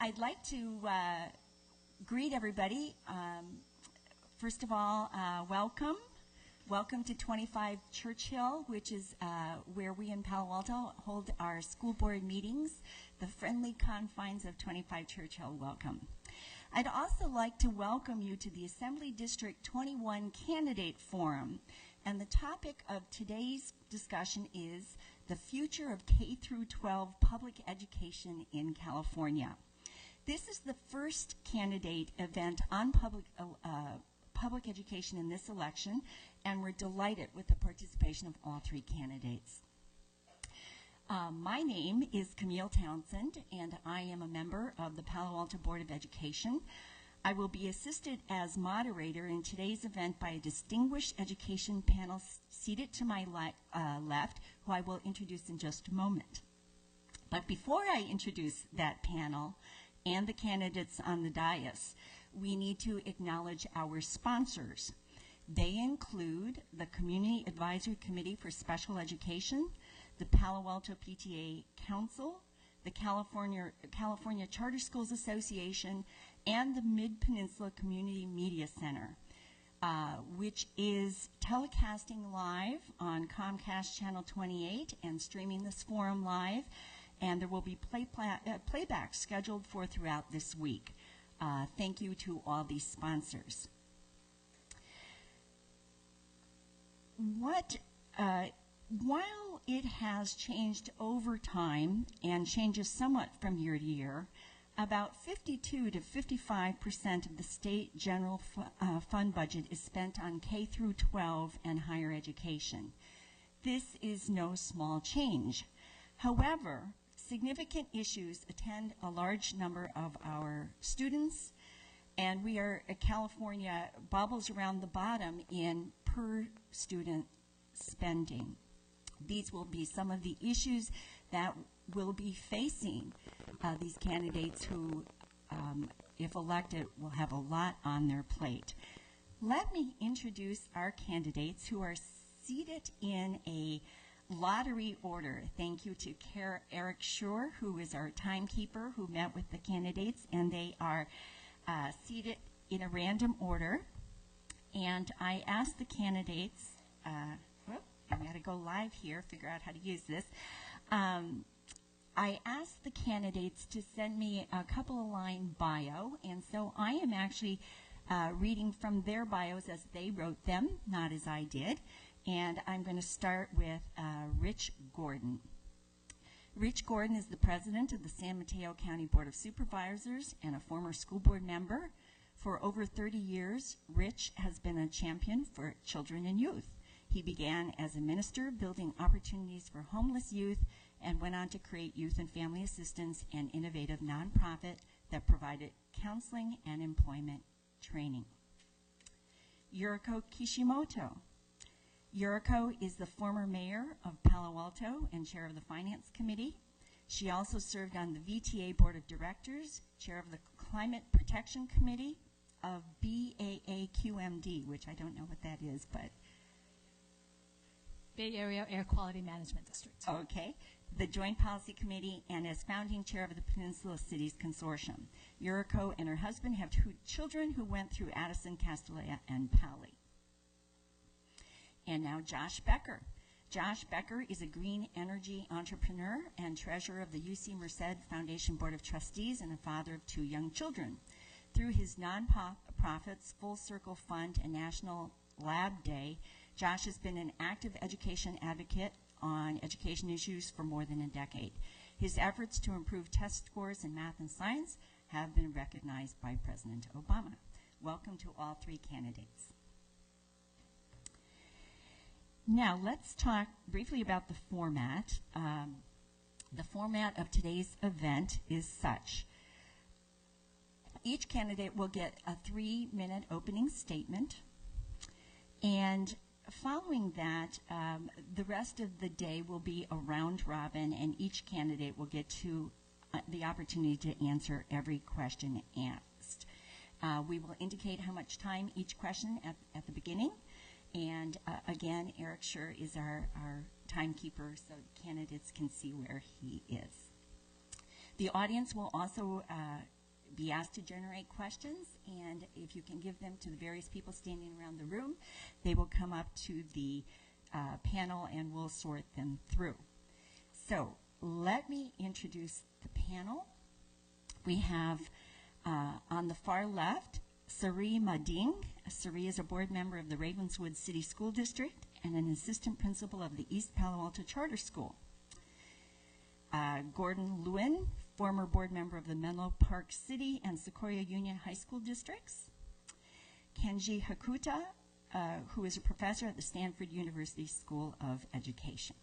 I'd like to greet everybody. First of all, welcome. Welcome to 25 Churchill, which is where we in Palo Alto hold our school board meetings. The friendly confines of 25 Churchill, welcome. I'd also like to welcome you to the Assembly District 21 Candidate Forum. And the topic of today's discussion is the future of K-12 public education in California. This is the first candidate event on public education in this election, and we're delighted with the participation of all three candidates. My name is Camille Townsend, and I am a member of the Palo Alto Board of Education. I will be assisted as moderator in today's event by a distinguished education panel seated to my left, who I will introduce in just a moment. But before I introduce that panel and the candidates on the dais, we need to acknowledge our sponsors. They include the Community Advisory Committee for Special Education, the Palo Alto PTA Council, the California Charter Schools Association, and the Mid-Peninsula Community Media Center, which is telecasting live on Comcast Channel 28 and streaming this forum live, and there will be playback scheduled for throughout this week. Thank you to all these sponsors. While it has changed over time and changes somewhat from year to year, about 52 to 55% of the state general fund budget is spent on K-12 and higher education. This is no small change. However, significant issues attend a large number of our students, and California bobbles around the bottom in per student spending. These will be some of the issues that will be facing these candidates who, if elected, will have a lot on their plate. Let me introduce our candidates who are seated in a lottery order. Thank you to Eric Schur, who is our timekeeper, who met with the candidates, and they are seated in a random order. And I asked the candidates, I got to go live here, figure out how to use this. I asked the candidates to send me a couple of line bio, and so I am actually reading from their bios as they wrote them, not as I did. And I'm going to start with Rich Gordon. Rich Gordon is the president of the San Mateo County Board of Supervisors and a former school board member. For over 30 years, Rich has been a champion for children and youth. He began as a minister, building opportunities for homeless youth, and went on to create youth and family assistance, an innovative nonprofit that provided counseling and employment training. Yuriko Kishimoto. Yuriko is the former mayor of Palo Alto and chair of the Finance Committee. She also served on the VTA Board of Directors, chair of the Climate Protection Committee of BAAQMD, which I don't know what that is, but Bay Area Air Quality Management District. Okay. The Joint Policy Committee, and as founding chair of the Peninsula Cities Consortium. Yuriko and her husband have two children who went through Addison, Castaneda, and Paoli. And now Josh Becker. Josh Becker is a green energy entrepreneur and treasurer of the UC Merced Foundation Board of Trustees and a father of two young children. Through his nonprofits, Full Circle Fund and National Lab Day, Josh has been an active education advocate on education issues for more than a decade. His efforts to improve test scores in math and science have been recognized by President Obama. Welcome to all three candidates. Now let's talk briefly about the format. The format of today's event is such. Each candidate will get a 3-minute opening statement, and following that, the rest of the day will be a round robin, and each candidate will get the opportunity to answer every question asked. We will indicate how much time each question at the beginning, and again, Eric Schur is our timekeeper, so candidates can see where he is. The audience will also be asked to generate questions, and if you can give them to the various people standing around the room, they will come up to the panel and we'll sort them through. So let me introduce the panel. We have on the far left, Sari Mading. Sari is a board member of the Ravenswood City School District and an assistant principal of the East Palo Alto Charter School. Gordon Lewin, former board member of the Menlo Park City and Sequoia Union High School Districts. Kenji Hakuta, who is a professor at the Stanford University School of Education.